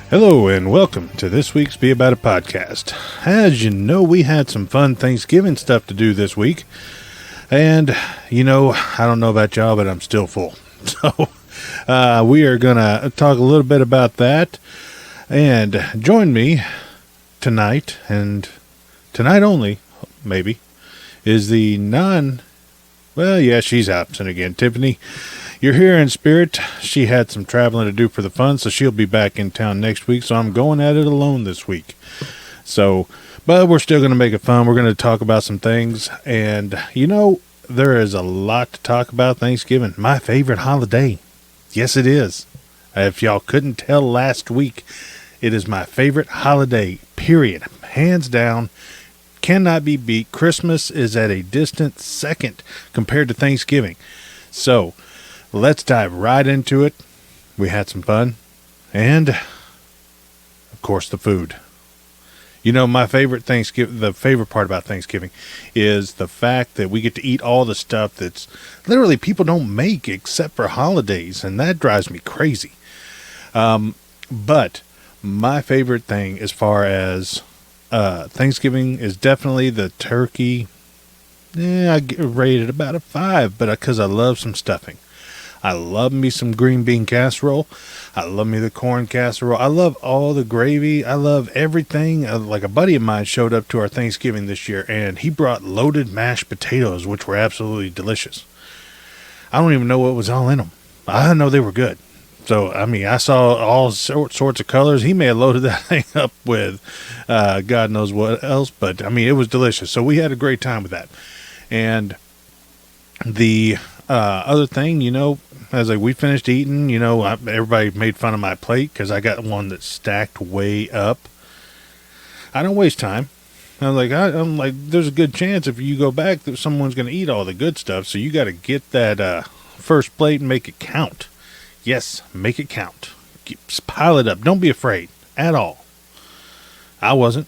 Hello and welcome to this week's Be About It podcast. As you know, we had some fun Thanksgiving stuff to do this week. And, I don't know about y'all, but I'm still full. So, we are going to talk a little bit about that. And join me tonight, and tonight only, maybe, is the she's absent again. Tiffany, you're here in spirit. She had some traveling to do for the fun, so she'll be back in town next week. So I'm going at it alone this week. But we're still going to make it fun. We're going to talk about some things. And, there is a lot to talk about Thanksgiving. My favorite holiday. Yes, it is. If y'all couldn't tell last week, it is my favorite holiday, period. Hands down. Cannot be beat. Christmas is at a distant second compared to Thanksgiving. So, let's dive right into it. We had some fun. And, of course, the food. My favorite the favorite part about Thanksgiving is the fact that we get to eat all the stuff that's literally people don't make except for holidays. And that drives me crazy. But my favorite thing as far as Thanksgiving is definitely the turkey. I rate it about a 5, but because I love some stuffing. I love me some green bean casserole. I love me the corn casserole. I love all the gravy. I love everything. Like a buddy of mine showed up to our Thanksgiving this year, and he brought loaded mashed potatoes, which were absolutely delicious. I don't even know what was all in them. I know they were good. So, I saw all sorts of colors. He may have loaded that thing up with God knows what else, but, it was delicious. So, we had a great time with that. And the other thing, as we finished eating, everybody made fun of my plate because I got one that's stacked way up. I don't waste time. I'm like, there's a good chance if you go back that someone's going to eat all the good stuff. So, you got to get that first plate and make it count. Yes, make it count. Pile it up. Don't be afraid at all. I wasn't.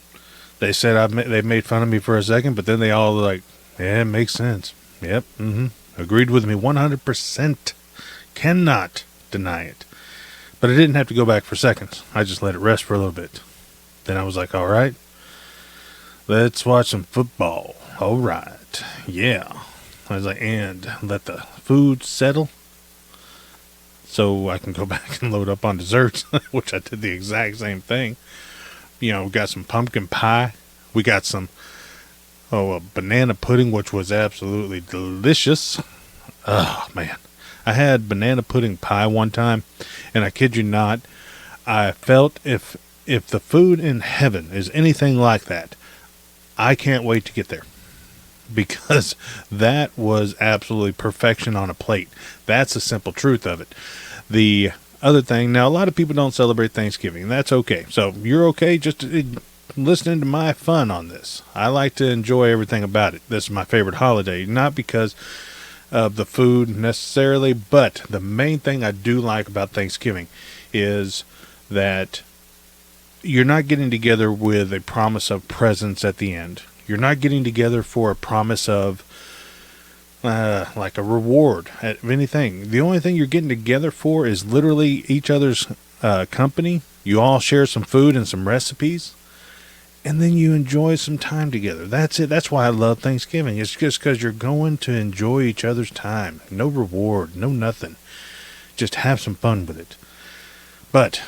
They said they made fun of me for a second, but then they all were like, yeah, it makes sense. Yep. Agreed with me 100%. Cannot deny it. But I didn't have to go back for seconds. I just let it rest for a little bit. Then I was like, all right, let's watch some football. All right. Yeah. I was like, and let the food settle. So I can go back and load up on desserts, which I did the exact same thing. We got some pumpkin pie. We got some a banana pudding, which was absolutely delicious. Oh, man. I had banana pudding pie one time, and I kid you not, I felt if the food in heaven is anything like that, I can't wait to get there. Because that was absolutely perfection on a plate. That's the simple truth of it. The other thing, now a lot of people don't celebrate Thanksgiving, and that's okay. So you're okay just listening to my fun on this. I like to enjoy everything about it. This is my favorite holiday, not because of the food necessarily, but the main thing I do like about Thanksgiving is that you're not getting together with a promise of presents at the end. You're not getting together for a promise of like a reward of anything. The only thing you're getting together for is literally each other's company. You all share some food and some recipes, and then you enjoy some time together. That's it. That's why I love Thanksgiving. It's just because you're going to enjoy each other's time. No reward, no nothing. Just have some fun with it. But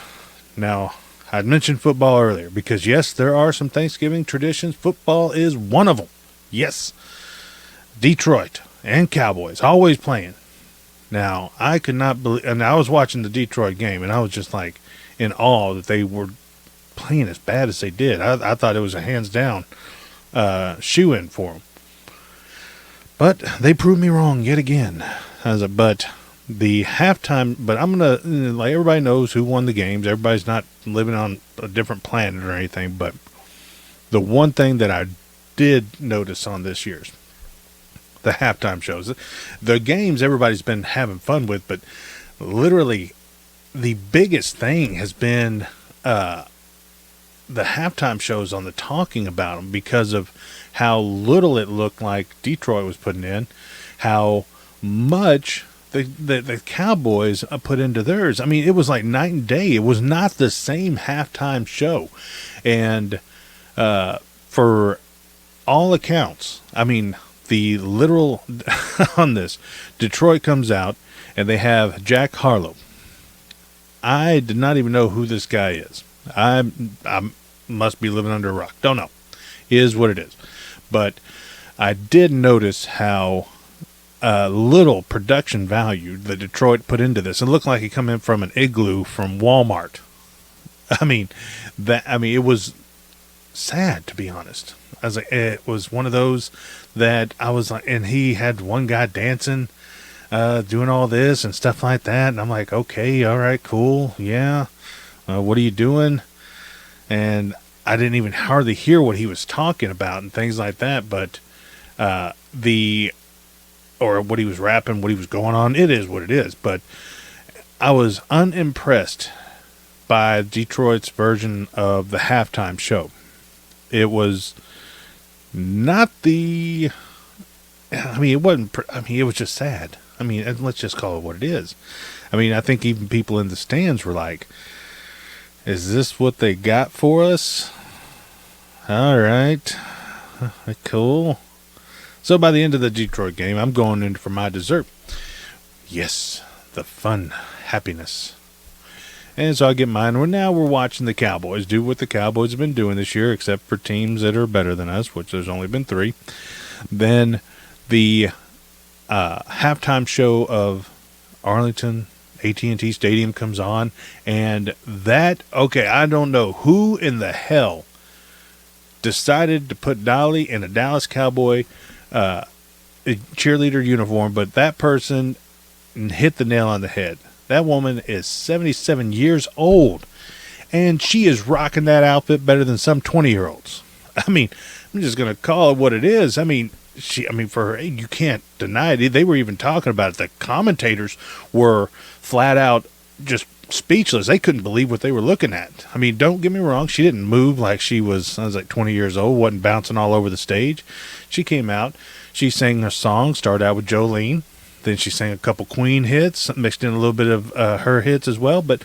now, I'd mentioned football earlier because, yes, there are some Thanksgiving traditions. Football is one of them. Yes. Detroit and Cowboys always playing. Now, I could not believe, and I was watching the Detroit game, and I was just like in awe that they were playing as bad as they did. I thought it was a hands down shoe-in for them. But they proved me wrong yet again. But the halftime, but I'm going to, like, everybody knows who won the games. Everybody's not living on a different planet or anything. But the one thing that I did notice on this year's, the halftime shows, the games everybody's been having fun with, but literally the biggest thing has been the halftime shows on the talking about them because of how little it looked like Detroit was putting in, how much the Cowboys put into theirs, I mean, it was like night and day. It was not the same halftime show. And for all accounts, I mean, the literal on this, Detroit comes out and they have Jack Harlow. I did not even know who this guy is. I must be living under a rock. Don't know. It is what it is. But I did notice how little production value that Detroit put into this. It looked like it come in from an igloo from Walmart. I mean, it was sad, to be honest. I was like, it was one of those that I was like, and he had one guy dancing, doing all this and stuff like that. And I'm like, okay, all right, cool. Yeah. What are you doing? And I didn't even hardly hear what he was talking about and things like that. But, or what he was rapping, what he was going on, it is what it is. But I was unimpressed by Detroit's version of the halftime show. It was not the, I mean, it wasn't, I mean, it was just sad. I mean, let's just call it what it is. I mean, I think even people in the stands were like, is this what they got for us? All right. Cool. So by the end of the Detroit game, I'm going in for my dessert. Yes, the fun, happiness. And so I get mine. We're watching the Cowboys do what the Cowboys have been doing this year, except for teams that are better than us, which there's only been 3. Then the halftime show of Arlington AT&T Stadium comes on, and okay, I don't know who in the hell decided to put Dolly in a Dallas Cowboy cheerleader uniform, but that person hit the nail on the head. That woman is 77 years old, and she is rocking that outfit better than some 20-year-olds. I mean, I'm just going to call it what it is. I mean, for her age, you can't deny it. They were even talking about it. The commentators were flat out just speechless. They couldn't believe what they were looking at. I mean, don't get me wrong. She didn't move like she was, I was like 20 years old, wasn't bouncing all over the stage. She came out. She sang her song, started out with Jolene. Then she sang a couple Queen hits, mixed in a little bit of her hits as well. But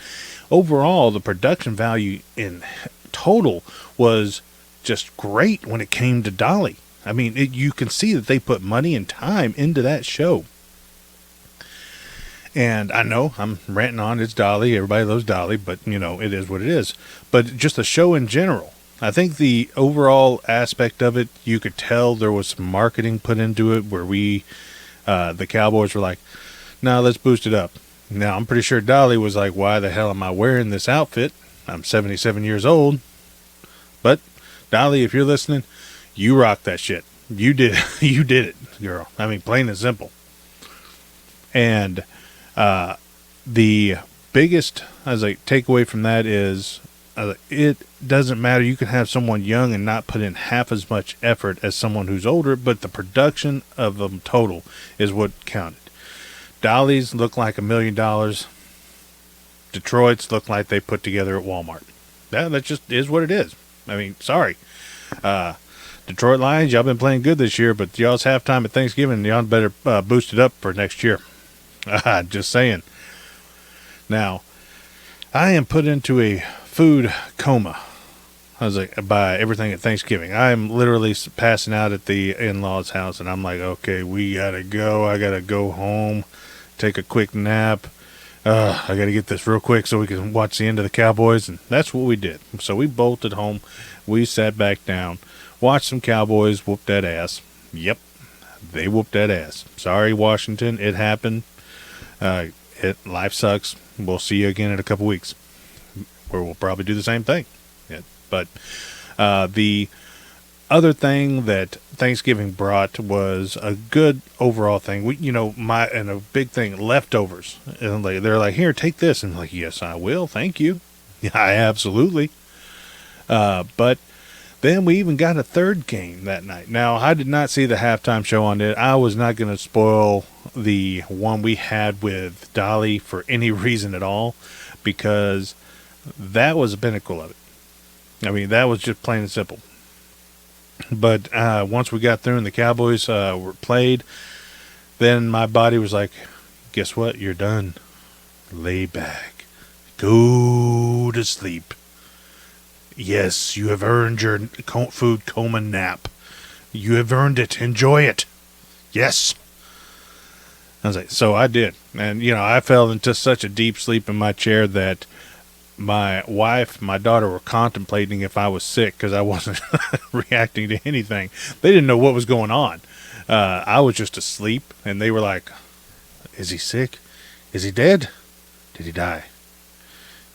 overall, the production value in total was just great when it came to Dolly. I mean, you can see that they put money and time into that show. And I know I'm ranting on, it's Dolly. Everybody loves Dolly, but, it is what it is. But just the show in general, I think the overall aspect of it, you could tell there was some marketing put into it where the Cowboys were like, no, let's boost it up. Now, I'm pretty sure Dolly was like, why the hell am I wearing this outfit? I'm 77 years old. But, Dolly, if you're listening, you rock that shit. You did it. You did it, girl. I mean, plain and simple. And the biggest, takeaway from that is it doesn't matter. You can have someone young and not put in half as much effort as someone who's older, but the production of them total is what counted. Dolly's look like $1 million. Detroit's look like they put together at Walmart. That just is what it is. I mean, sorry. Detroit Lions, y'all been playing good this year, but y'all's halftime at Thanksgiving, y'all better boost it up for next year. Just saying. Now, I am put into a food coma. I was like, by everything at Thanksgiving. I'm literally passing out at the in-laws' house, and I'm like, okay, we gotta go. I gotta go home, take a quick nap. I gotta get this real quick so we can watch the end of the Cowboys, and that's what we did. So we bolted home. We sat back down, watched some Cowboys whoop that ass. Yep, they whooped that ass. Sorry, Washington, it happened. Life sucks. We'll see you again in a couple weeks, where we'll probably do the same thing. Yeah. But the other thing that Thanksgiving brought was a good overall thing. And a big thing, leftovers. And they're like, here, take this. And I'm like, yes, I will. Thank you. Yeah, absolutely. But then we even got a third game that night. Now, I did not see the halftime show on it. I was not going to spoil the one we had with Dolly for any reason at all, because that was the pinnacle of it. I mean, that was just plain and simple. But once we got through and the Cowboys were played, then my body was like, guess what? You're done. Lay back. Go to sleep. Yes, you have earned your food coma nap. You have earned it. Enjoy it. Yes. I was like, so I did. And, I fell into such a deep sleep in my chair that my wife, my daughter were contemplating if I was sick because I wasn't reacting to anything. They didn't know what was going on. I was just asleep, and they were like, is he sick? Is he dead? Did he die?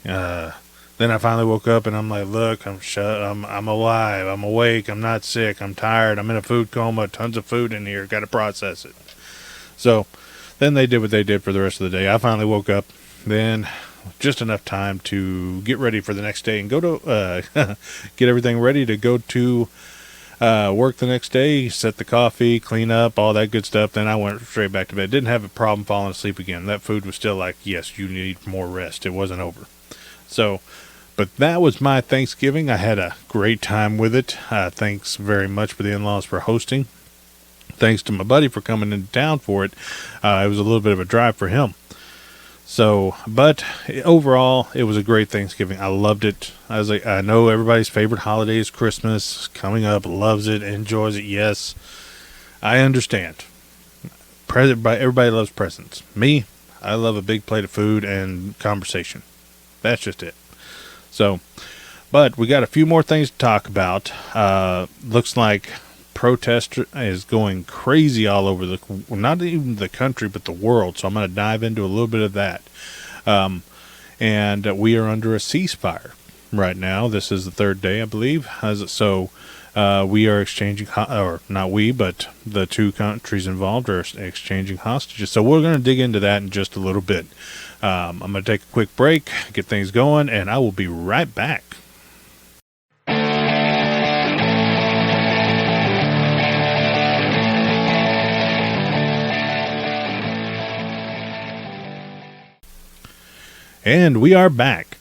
Then I finally woke up, and I'm like, look, I'm alive. I'm awake. I'm not sick. I'm tired. I'm in a food coma. Tons of food in here. Got to process it. So then they did what they did for the rest of the day. I finally woke up. Then just enough time to get ready for the next day and go to get everything ready to go to work the next day, set the coffee, clean up, all that good stuff. Then I went straight back to bed. Didn't have a problem falling asleep again. That food was still like, yes, you need more rest. It wasn't over. So, but that was my Thanksgiving. I had a great time with it. Thanks very much for the in-laws for hosting. Thanks to my buddy for coming into town for it. It was a little bit of a drive for him. So, but overall, it was a great Thanksgiving. I loved it. I know everybody's favorite holiday is Christmas. Coming up, loves it, enjoys it. Yes, I understand. Everybody loves presents. Me, I love a big plate of food and conversation. That's just it. So, but we got a few more things to talk about. Looks like protest is going crazy all over not even the country, but the world. So I'm going to dive into a little bit of that. And we are under a ceasefire right now. This is the third day, I believe. So we are exchanging, or not we, but the two countries involved are exchanging hostages. So we're going to dig into that in just a little bit. I'm going to take a quick break, get things going, and I will be right back. And we are back.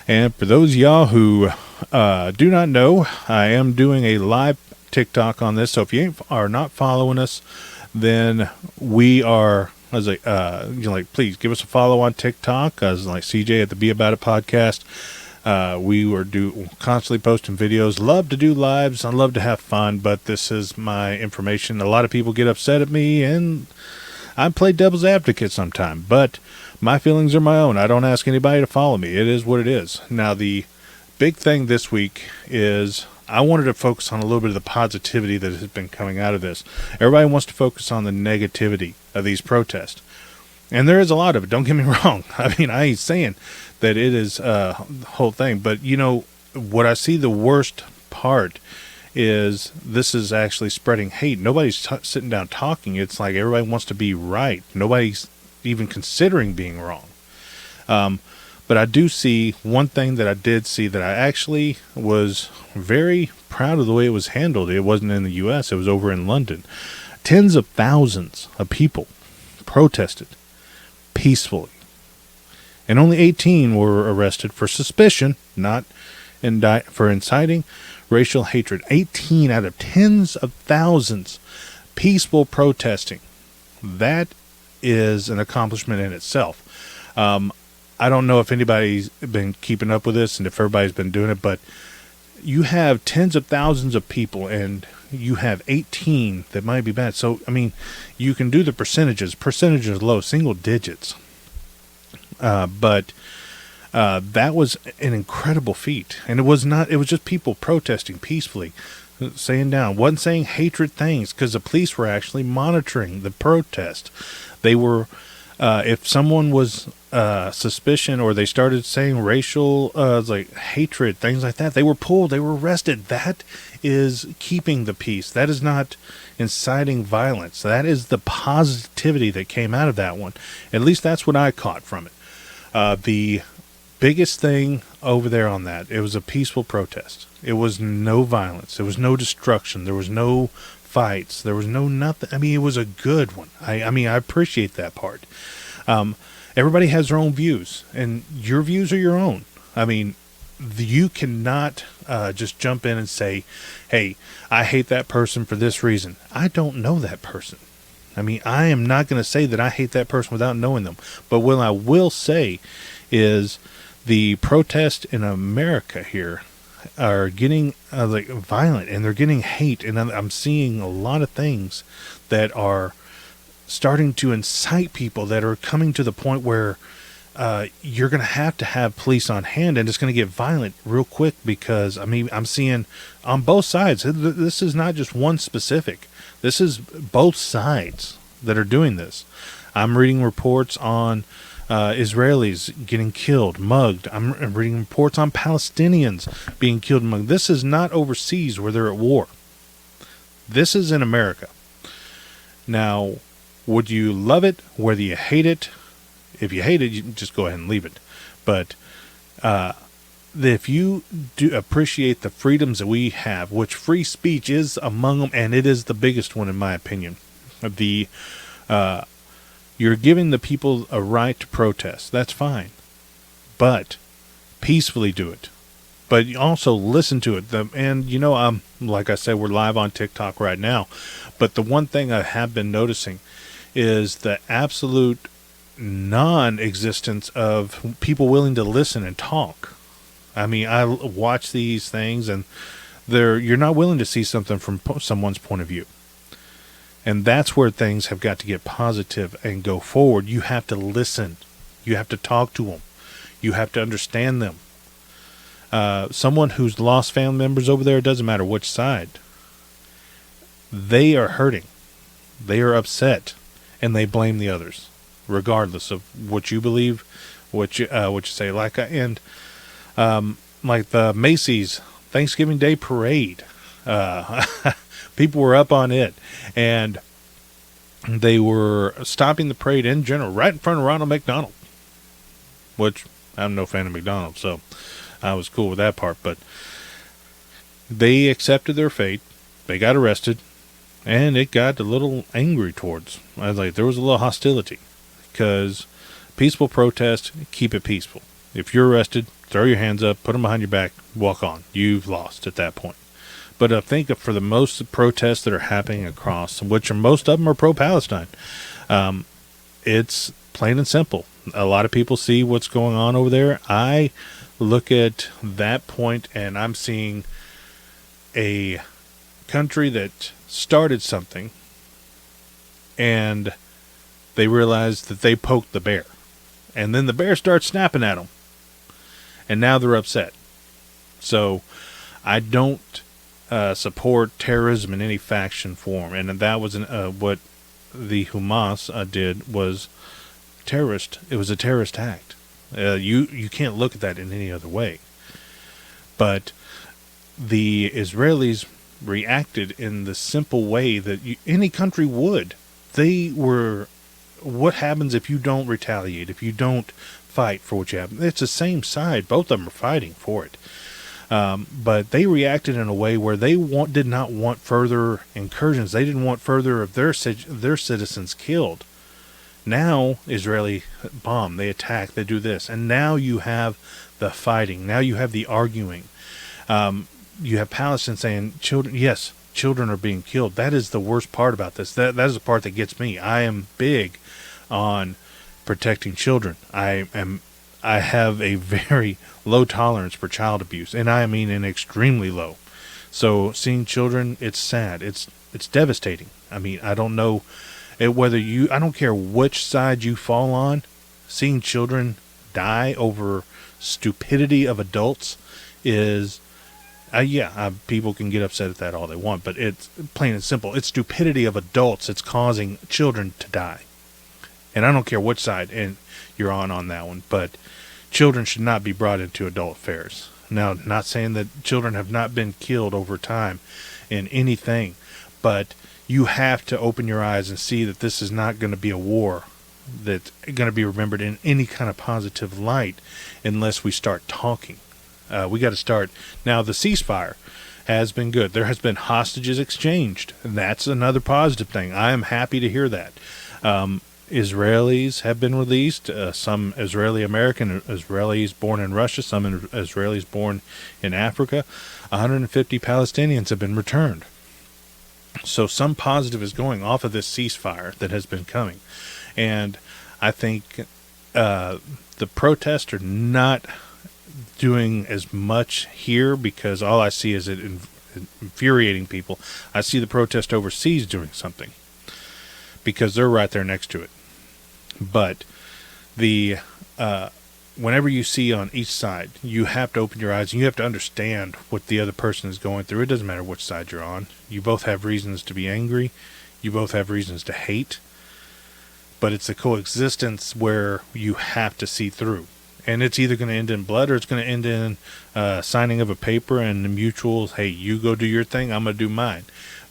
And for those of y'all who do not know, I am doing a live TikTok on this. So if you are not following us, then we are, please give us a follow on TikTok. As like CJ at the Be About It podcast. We were constantly posting videos. Love to do lives. I love to have fun, but this is my information. A lot of people get upset at me, and I play devil's advocate sometimes, but my feelings are my own. I don't ask anybody to follow me. It is what it is. Now, the big thing this week is I wanted to focus on a little bit of the positivity that has been coming out of this. Everybody wants to focus on the negativity of these protests. And there is a lot of it. Don't get me wrong. I mean, I ain't saying that it is the whole thing. But, what I see the worst part is this is actually spreading hate. Nobody's sitting down talking. It's like everybody wants to be right. Nobody's even considering being wrong. But I do see one thing that I did see that I actually was very proud of the way it was handled. It wasn't in the U.S. It was over in London. Tens of thousands of people protested peacefully. And only 18 were arrested for suspicion, not for inciting racial hatred. 18 out of tens of thousands peaceful protesting. That is an accomplishment in itself. I don't know if anybody's been keeping up with this and if everybody's been doing it, but you have tens of thousands of people and you have 18 that might be bad. So, I mean, you can do the percentages. Percentages low, single digits. But that was an incredible feat. And it was just people protesting peacefully, saying down, wasn't saying hatred things, because the police were actually monitoring the protest. They were, if someone was suspicion or they started saying racial, hatred, things like that, they were pulled, they were arrested. That is keeping the peace. That is not inciting violence. That is the positivity that came out of that one. At least that's what I caught from it. The biggest thing over there on that, it was a peaceful protest. It was no violence. There was no destruction. There was no fights. There was no nothing. I mean, it was a good one. I appreciate that part. Everybody has their own views, and your views are your own. I mean, you cannot just jump in and say, hey, I hate that person for this reason. I don't know that person. I mean, I am not going to say that I hate that person without knowing them. But what I will say is the protests in America here are getting like violent, and they're getting hate. And I'm seeing a lot of things that are starting to incite people, that are coming to the point where you're going to have police on hand, and it's going to get violent real quick, because I mean, I'm seeing on both sides. This is not just one specific. This is both sides that are doing this. I'm reading reports on Israelis getting killed, mugged. I'm reading reports on Palestinians being killed and mugged. This is not overseas where they're at war. This is in America. Now, would you love it? Whether you hate it, if you hate it, you can just go ahead and leave it. But if you do appreciate the freedoms that we have, which free speech is among them, and it is the biggest one in my opinion, you're giving the people a right to protest. That's fine, but peacefully do it. But you also listen to it. And you know, like I said, we're live on TikTok right now. But the one thing I have been noticing is the absolute non-existence of people willing to listen and talk. I mean, I watch these things, and you're not willing to see something from someone's point of view. And that's where things have got to get positive and go forward. You have to listen. You have to talk to them. You have to understand them. Someone who's lost family members over there, it doesn't matter which side, they are hurting. They are upset, and they blame the others, regardless of what you believe, what you say. Like the Macy's Thanksgiving Day Parade, people were up on it, and they were stopping the parade in general right in front of Ronald McDonald, which I'm no fan of McDonald's, so I was cool with that part. But they accepted their fate. They got arrested, and it got a little angry towards. I was like, there was a little hostility, because peaceful protest, keep it peaceful. If you're arrested, throw your hands up, put them behind your back, walk on. You've lost at that point. But I think for the most protests that are happening across, which most of them are pro-Palestine, it's plain and simple. A lot of people see what's going on over there. I look at that point, and I'm seeing a country that started something, and they realized that they poked the bear. And then the bear starts snapping at them. And now they're upset. So I don't support terrorism in any faction form. And that was what the Hamas did was terrorist. It was a terrorist act. You can't look at that in any other way. But the Israelis reacted in the simple way that any country would. They were, what happens if you don't retaliate, if you don't fight for what you have? It's the same side. Both of them are fighting for it. But they reacted in a way where they did not want further incursions. They didn't want further of their citizens killed. Now, Israeli bomb, they attack, they do this. And now you have the fighting. Now you have the arguing. You have Palestine saying, children are being killed. That is the worst part about this. That is the part that gets me. I am big on protecting children. I have a very low tolerance for child abuse, and I mean an extremely low. So seeing children, it's sad. It's devastating. I mean, I don't know I don't care which side you fall on. Seeing children die over stupidity of adults is, people can get upset at that all they want, but it's plain and simple. It's stupidity of adults that's causing children to die. And I don't care which side and you're on that one, but children should not be brought into adult affairs. Now, not saying that children have not been killed over time in anything, but you have to open your eyes and see that this is not going to be a war that's going to be remembered in any kind of positive light unless we start talking. We got to start. Now, the ceasefire has been good. There has been hostages exchanged, and that's another positive thing. I am happy to hear that. Israelis have been released, some Israeli-American, Israelis born in Russia, some Israelis born in Africa. 150 Palestinians have been returned. So some positive is going off of this ceasefire that has been coming. And I think the protests are not doing as much here because all I see is it infuriating people. I see the protest overseas doing something because they're right there next to it. But the whenever you see on each side, you have to open your eyes and you have to understand what the other person is going through. It doesn't matter which side you're on. You both have reasons to be angry. You both have reasons to hate. But it's a coexistence where you have to see through. And it's either going to end in blood or it's going to end in signing of a paper and the mutual, hey, you go do your thing, I'm going to do mine.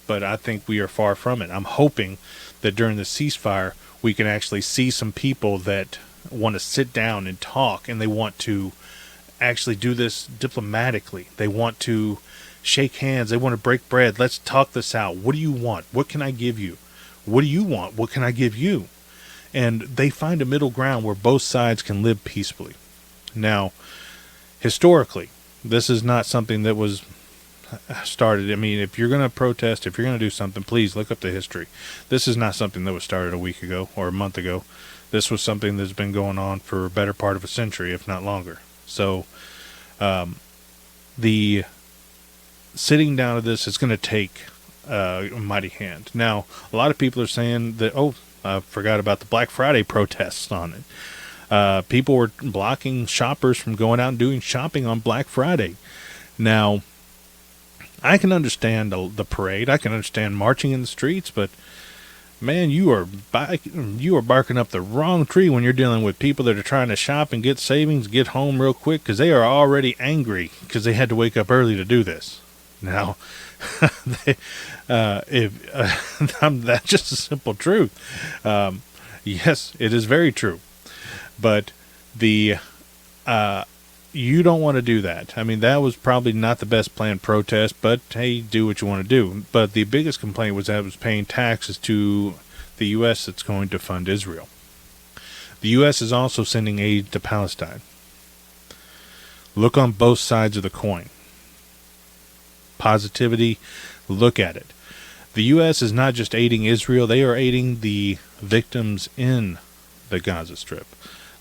But I think we are far from it. I'm hoping that during the ceasefire, we can actually see some people that want to sit down and talk, and they want to actually do this diplomatically. They want to shake hands. They want to break bread. Let's talk this out. What do you want? What can I give you? What do you want? What can I give you? And they find a middle ground where both sides can live peacefully. Now, historically, this is not something that was started. I mean, if you're going to protest, if you're going to do something, please look up the history. This is not something that was started a week ago or a month ago. This was something that's been going on for a better part of a century, if not longer. So, the sitting down of this is going to take a mighty hand. Now, a lot of people are saying that, I forgot about the Black Friday protests on it. People were blocking shoppers from going out and doing shopping on Black Friday. Now, I can understand the parade. I can understand marching in the streets, but man, you are barking up the wrong tree when you're dealing with people that are trying to shop and get savings, get home real quick, because they are already angry because they had to wake up early to do this. Now, that's just a simple truth. Yes, it is very true, but you don't want to do that. I mean, that was probably not the best planned protest, but hey, do what you want to do. But the biggest complaint was that it was paying taxes to the U.S. that's going to fund Israel. The U.S. is also sending aid to Palestine. Look on both sides of the coin. Positivity, look at it. The U.S. is not just aiding Israel, they are aiding the victims in the Gaza Strip.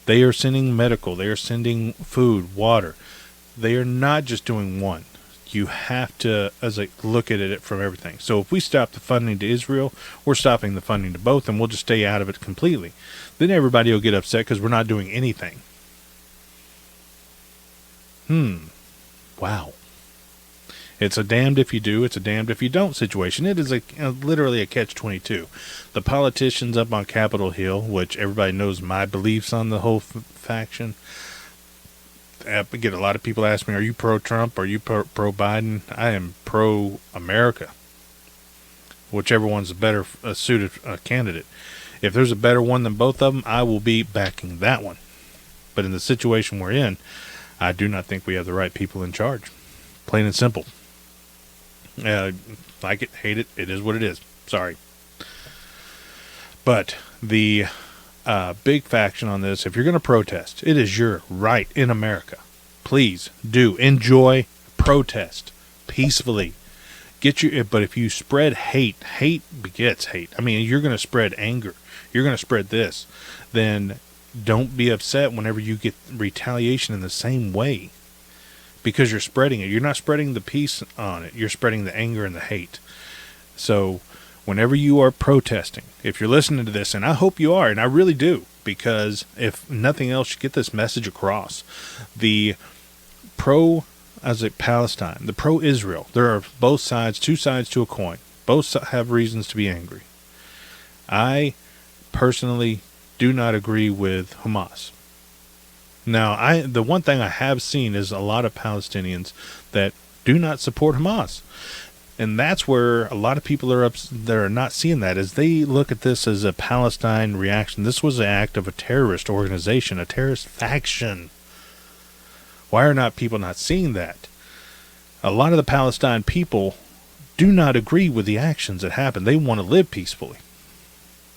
They are sending medical. They are sending food, water. They are not just doing one. You have to look at it from everything. So if we stop the funding to Israel, we're stopping the funding to both, and we'll just stay out of it completely. Then everybody will get upset because we're not doing anything. Wow. It's a damned if you do, it's a damned if you don't situation. It is literally a catch-22. The politicians up on Capitol Hill, which everybody knows my beliefs on the whole faction. I get a lot of people ask me, are you pro-Trump? Are you pro-Biden? I am pro-America. Whichever one's a better suited candidate. If there's a better one than both of them, I will be backing that one. But in the situation we're in, I do not think we have the right people in charge. Plain and simple. Like it, hate it, it is what it is. Sorry. But the big faction on this, if you're going to protest, it is your right in America. Please do enjoy, protest peacefully. But if you spread hate begets hate. I mean, you're going to spread anger. You're going to spread this. Then don't be upset whenever you get retaliation in the same way. Because you're spreading it. You're not spreading the peace on it. You're spreading the anger and the hate. So whenever you are protesting, if you're listening to this, and I hope you are, and I really do, because if nothing else, you get this message across. The Palestine, the pro-Israel, there are both sides, two sides to a coin. Both have reasons to be angry. I personally do not agree with Hamas. Now, the one thing I have seen is a lot of Palestinians that do not support Hamas. And that's where a lot of people are not seeing that, as they look at this as a Palestine reaction. This was an act of a terrorist organization, a terrorist faction. Why are not people not seeing that? A lot of the Palestine people do not agree with the actions that happen. They want to live peacefully.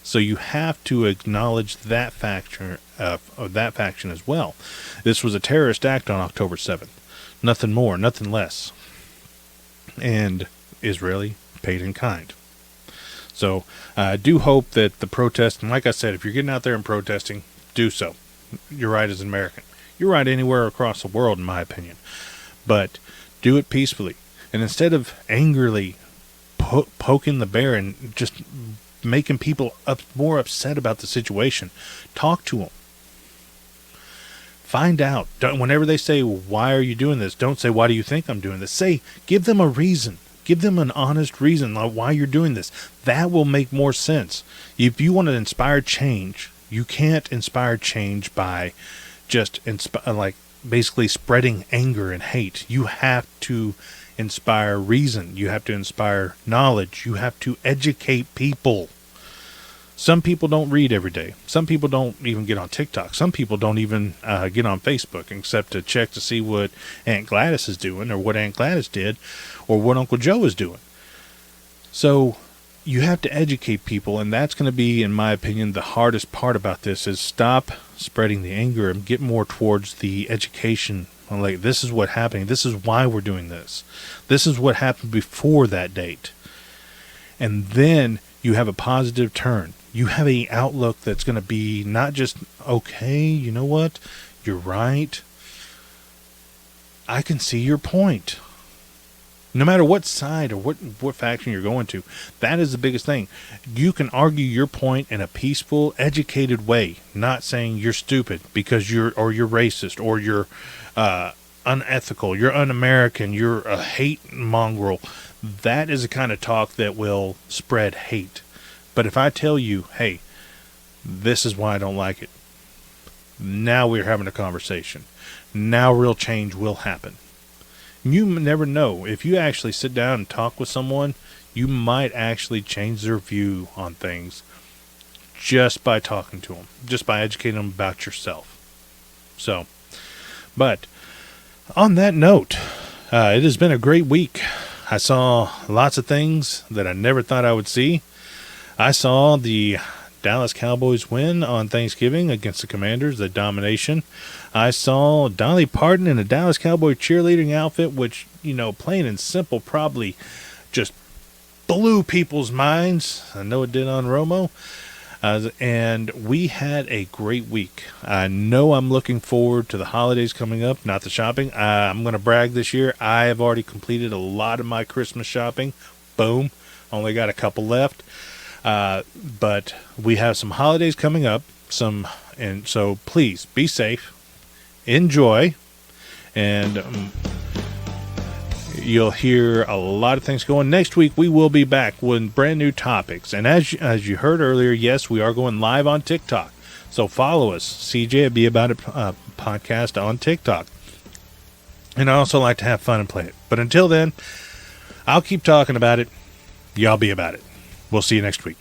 So you have to acknowledge that faction as well. This was a terrorist act on October 7th. Nothing more, nothing less. And Israeli paid in kind. So I do hope that the protest, and like I said, if you're getting out there and protesting, do so. You're right as an American. You're right anywhere across the world, in my opinion. But do it peacefully. And instead of angrily poking the bear and just making people more upset about the situation, talk to them. Find out. Whenever they say, why are you doing this? Don't say, why do you think I'm doing this? Say, give them a reason. Give them an honest reason why you're doing this. That will make more sense. If you want to inspire change, you can't inspire change by just basically spreading anger and hate. You have to inspire reason. You have to inspire knowledge. You have to educate people. Some people don't read every day. Some people don't even get on TikTok. Some people don't even get on Facebook except to check to see what Aunt Gladys is doing or what Aunt Gladys did or what Uncle Joe is doing. So you have to educate people, and that's going to be, in my opinion, the hardest part about this is stop spreading the anger and get more towards the education. Like, this is what happened. This is why we're doing this. This is what happened before that date. And then you have a positive turn. You have an outlook that's going to be not just, okay, you know what? You're right. I can see your point. No matter what side or what faction you're going to, that is the biggest thing. You can argue your point in a peaceful, educated way, not saying you're stupid because you're racist or you're unethical, you're un-American, you're a hate mongrel. That is the kind of talk that will spread hate. But if I tell you, hey, this is why I don't like it, now we're having a conversation. Now real change will happen. You never know. If you actually sit down and talk with someone, you might actually change their view on things just by talking to them, just by educating them about yourself. So, but on that note, it has been a great week. I saw lots of things that I never thought I would see. I saw the Dallas Cowboys win on Thanksgiving against the Commanders, the domination. I saw Dolly Parton in a Dallas Cowboy cheerleading outfit, which, plain and simple, probably just blew people's minds. I know it did on Romo. And we had a great week. I know I'm looking forward to the holidays coming up, not the shopping. I'm going to brag this year. I have already completed a lot of my Christmas shopping. Boom. Only got a couple left. But we have some holidays coming up, and so please be safe, enjoy, and you'll hear a lot of things going. Next week we will be back with brand new topics, and as you heard earlier, yes, we are going live on TikTok. So follow us, CJ at Be About It podcast on TikTok. And I also like to have fun and play it. But until then, I'll keep talking about it. Y'all be about it. We'll see you next week.